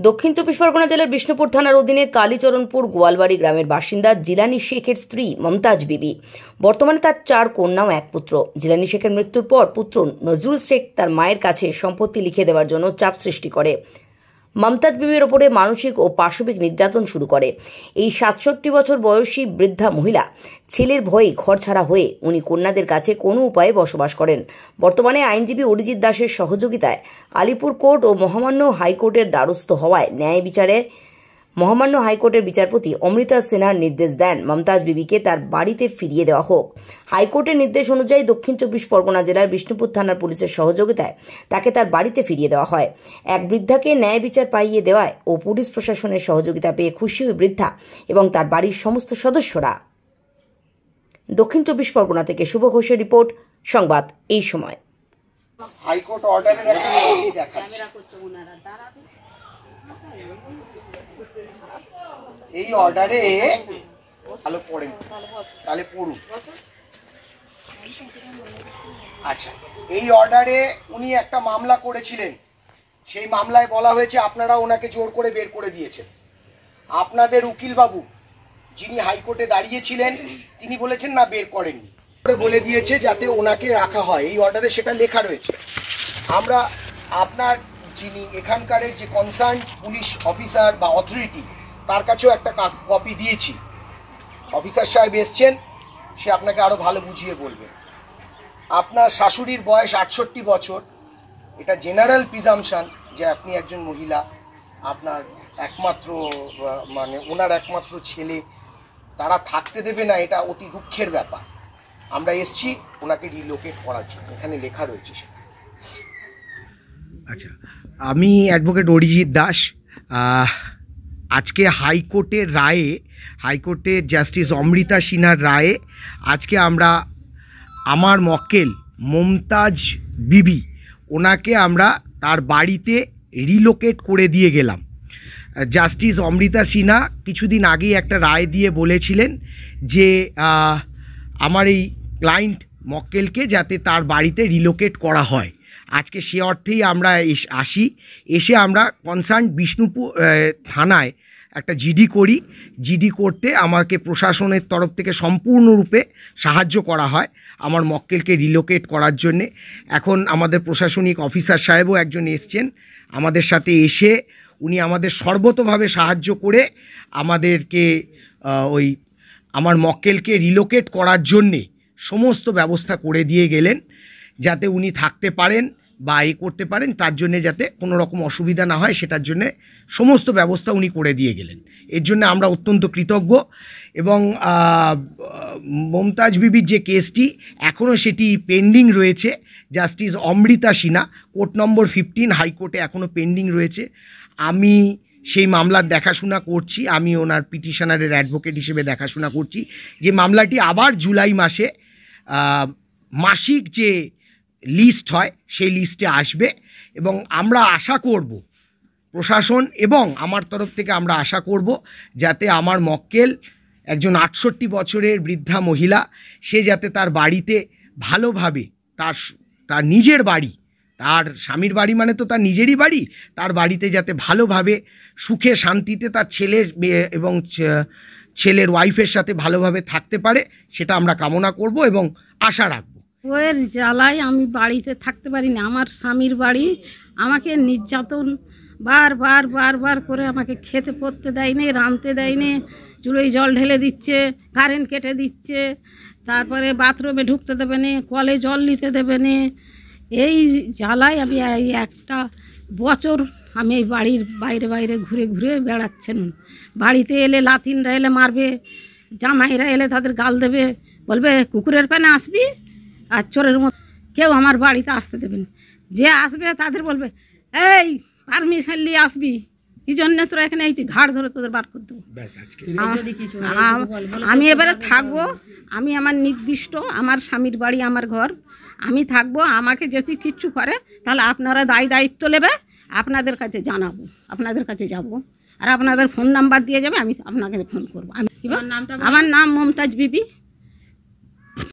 দক্ষিণ চব্বিশ পরগনা জেলার বিষ্ণুপুর থানার অধীনে কালীচরণপুর গোয়ালবাড়ি গ্রামের বাসিন্দা জিলানি শেখের স্ত্রী মমতাজ বিবি। বর্তমানে তার 4 কন্যা ও 1 পুত্র। জিলানি শেখের মৃত্যুর পর পুত্র নজরুল শেখ তার মায়ের কাছে সম্পত্তি লিখে দেওয়ার জন্য চাপ সৃষ্টি করে। মমতাজ বিবির ওপরে মানসিক ও পাশবিক নির্যাতন শুরু করে। এই 67 বছর বয়সী বৃদ্ধা মহিলা ছেলের ভয়ে ঘরছাড়া হয়ে উনি কন্যাদের কাছে কোনো উপায়ে বসবাস করেন। বর্তমানে আইনজীবী অরিজিৎ দাসের সহযোগিতায় আলিপুর কোর্ট ও মহামান্য হাইকোর্টের দ্বারস্থ হওয়ায় ন্যায় বিচারে মহামান্য হাইকোর্টের বিচারপতি অমৃতা সিনহার নির্দেশ দেন মমতাজ বিবিকে তার বাড়িতে ফিরিয়ে দেওয়া হোক। হাইকোর্টের নির্দেশ অনুযায়ী দক্ষিণ চব্বিশ পরগনা জেলার বিষ্ণুপুর থানার পুলিশের সহযোগিতায় তাকে তার বাড়িতে ফিরিয়ে দেওয়া হয়। এক বৃদ্ধাকে ন্যায় বিচার পাইয়ে দেওয়ায় ও পুলিশ প্রশাসনের সহযোগিতা পেয়ে খুশি হয়ে বৃদ্ধা এবং তার বাড়ির সমস্ত সদস্যরা। দক্ষিণ চব্বিশ পরগনা থেকে শুভ ঘোষের রিপোর্ট, সংবাদ এই সময়। হাইকোর্ট অর্ডারের একটা কপি দেখাচ্ছি। এই অর্ডারে ভালো পড়েন, তাহলে পড়ুন। আচ্ছা, এই অর্ডারে উনি একটা মামলা করেছিলেন। সেই মামলায় বলা হয়েছে আপনারা ওনাকে জোর করে বের করে দিয়েছেন। আপনাদের উকিল বাবু যিনি হাইকোর্টে দাঁড়িয়েছিলেন তিনি বলেছেন না, বের করেননি, বলে দিয়েছে যাতে ওনাকে রাখা হয়। এই অর্ডারে সেটা লেখা রয়েছে। আমরা আপনার যিনি এখানকার যে কনসার্ন পুলিশ অফিসার বা অথরিটি তার কাছেও একটা কপি দিয়েছি। অফিসার সাহেব এসছেন, সে আপনাকে আরো ভালো বুঝিয়ে বলবে। আপনার শাশুড়ির বয়স 68 বছর। এটা জেনারেল প্রিজাম্পশন যে আপনি একজন মহিলা, আপনার একমাত্র মানে ওনার একমাত্র ছেলে, তারা থাকতে দেবে না, এটা অতি দুঃখের ব্যাপার। আমরা এসছি ওনাকে রিলোকেট করার জন্য, এখানে লেখা রয়েছে সেটা। আচ্ছা, আমি অ্যাডভোকেট অরিজিৎ দাস। আজকে হাইকোর্টের রায়ে, হাইকোর্টের জাস্টিস অমৃতা সিনহার রায়ে আজকে আমরা আমার মক্কেল মমতাজ বিবি ওনাকে আমরা তার বাড়িতে রিলোকেট করে দিয়ে গেলাম। জাস্টিস অমৃতা সিনহা কিছুদিন আগেই একটা রায় দিয়ে বলেছিলেন যে আমার এই ক্লায়েন্ট মক্কেলকে যাতে তার বাড়িতে রিলোকেট করা হয়। আজকে সে অর্থেই আমরা এসে আমরা কনসার্ন বিষ্ণুপুর থানায় একটা জিডি করি। জিডি করতে আমাকে প্রশাসনের তরফ থেকে সম্পূর্ণরূপে সাহায্য করা হয় আমার মক্কেলকে রিলোকেট করার জন্যে। এখন আমাদের প্রশাসনিক অফিসার সাহেবও একজন এসছেন আমাদের সাথে, এসে উনি আমাদের সর্বতোভাবে সাহায্য করে আমাদেরকে ওই আমার মক্কেলকে রিলোকেট করার জন্যে সমস্ত ব্যবস্থা করে দিয়ে গেলেন, যাতে উনি থাকতে পারেন বা করতে পারেন, তার জন্যে যাতে কোনো রকম অসুবিধা না হয় সেটার জন্যে সমস্ত ব্যবস্থা উনি করে দিয়ে গেলেন। এর জন্য আমরা অত্যন্ত কৃতজ্ঞ। এবং মমতাজ বিবির যে কেসটি এখনও সেটি পেন্ডিং রয়েছে। জাস্টিস অমৃতা সিনহা কোর্ট নম্বর 15 হাইকোর্টে এখনও পেন্ডিং রয়েছে। আমি সেই মামলার দেখাশোনা করছি, আমি ওনার পিটিশনারের অ্যাডভোকেট হিসেবে দেখাশোনা করছি যে মামলাটি আবার জুলাই মাসে মাসিক যে লিস্ট হয় সেই লিস্টে আসবে। এবং আমরা আশা করব, প্রশাসন এবং আমার তরফ থেকে আমরা আশা করব যাতে আমার মক্কেল একজন 68 বছরের বৃদ্ধা মহিলা, সে যাতে তার বাড়িতে ভালোভাবে তার নিজের বাড়ি, তার স্বামীর বাড়ি মানে তো তার নিজেরই বাড়ি, তার বাড়িতে যাতে ভালোভাবে সুখে শান্তিতে তার ছেলে এবং ছেলের ওয়াইফের সাথে ভালোভাবে থাকতে পারে, সেটা আমরা কামনা করব এবং আশা রাখব। ওর জ্বালায় আমি বাড়িতে থাকতে পারি না। আমার স্বামীর বাড়ি, আমাকে নির্যাতন বারবার করে আমাকে খেতে পড়তে দেয়নি, রাঁধতে দেয়নি, চুলোয় জল ঢেলে দিচ্ছে, কারেন্ট কেটে দিচ্ছে, তারপরে বাথরুমে ঢুকতে দেবে না, কলে জল নিতে দেবে না। এই জ্বালায় আমি এই একটা বছর আমি এই বাড়ির বাইরে ঘুরে বেড়াচ্ছেন। বাড়িতে এলে লাতিনরা এলে মারবে, জামাইরা এলে তাদের গাল দেবে, বলবে কুকুরের প্যানে আসবি আর চোরের মতো। কেউ আমার বাড়িতে আসতে দেবে না। যে আসবে তাদের বলবে এই পারমিশন নিয়ে আসবি, কি জন্য তোরা এখানে এই ঘাড় ধরে তোদের বার করে দেবো। আমি এবারে থাকবো, আমি আমার নির্দিষ্ট আমার স্বামীর বাড়ি আমার ঘর, আমি থাকবো। আমাকে যদি কিচ্ছু করে তাহলে আপনারা দায়িত্ব নেবে, আপনাদের কাছে জানাবো, আপনাদের কাছে যাব, আর আপনাদের ফোন নাম্বার দিয়ে যাবে, আমি আপনাকে ফোন করবো। আমার নাম মমতাজ বিবি।